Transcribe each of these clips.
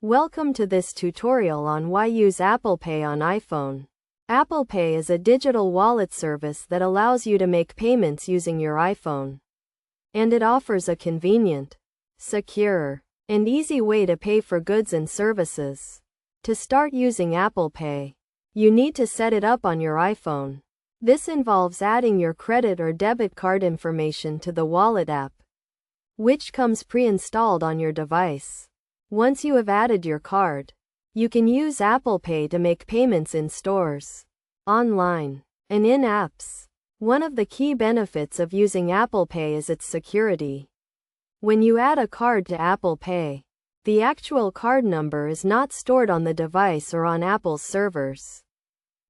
Welcome to this tutorial on why use Apple Pay on iPhone. Apple Pay is a digital wallet service that allows you to make payments using your iPhone. And it offers a convenient, secure, and easy way to pay for goods and services. To start using Apple Pay, you need to set it up on your iPhone. This involves adding your credit or debit card information to the wallet app, which comes pre-installed on your device. Once you have added your card, you can use Apple Pay to make payments in stores, online, and in apps. One of the key benefits of using Apple Pay is its security. When you add a card to Apple Pay, the actual card number is not stored on the device or on Apple's servers.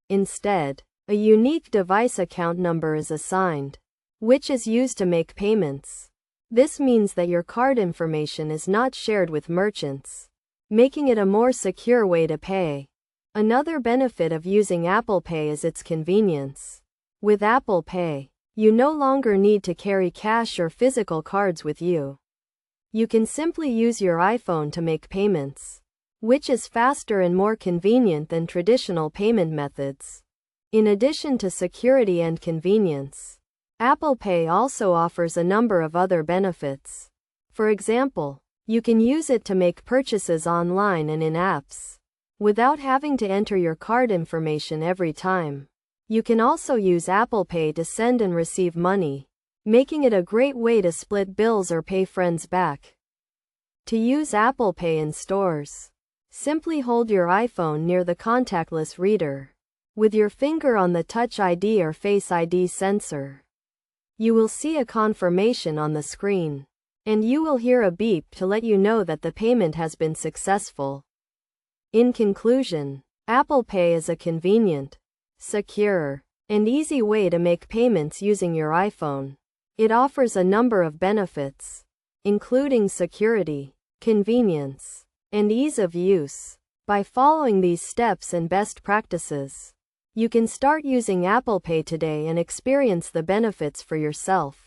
Instead, a unique device account number is assigned, which is used to make payments. This means that your card information is not shared with merchants, making it a more secure way to pay. Another benefit of using Apple Pay is its convenience. With Apple Pay, you no longer need to carry cash or physical cards with you. You can simply use your iPhone to make payments, which is faster and more convenient than traditional payment methods. In addition to security and convenience, Apple Pay also offers a number of other benefits. For example, you can use it to make purchases online and in apps, without having to enter your card information every time. You can also use Apple Pay to send and receive money, making it a great way to split bills or pay friends back. To use Apple Pay in stores, simply hold your iPhone near the contactless reader, with your finger on the Touch ID or Face ID sensor. You will see a confirmation on the screen, and you will hear a beep to let you know that the payment has been successful. In conclusion, Apple Pay is a convenient, secure, and easy way to make payments using your iPhone. It offers a number of benefits, including security, convenience, and ease of use. By following these steps and best practices, you can start using Apple Pay today and experience the benefits for yourself.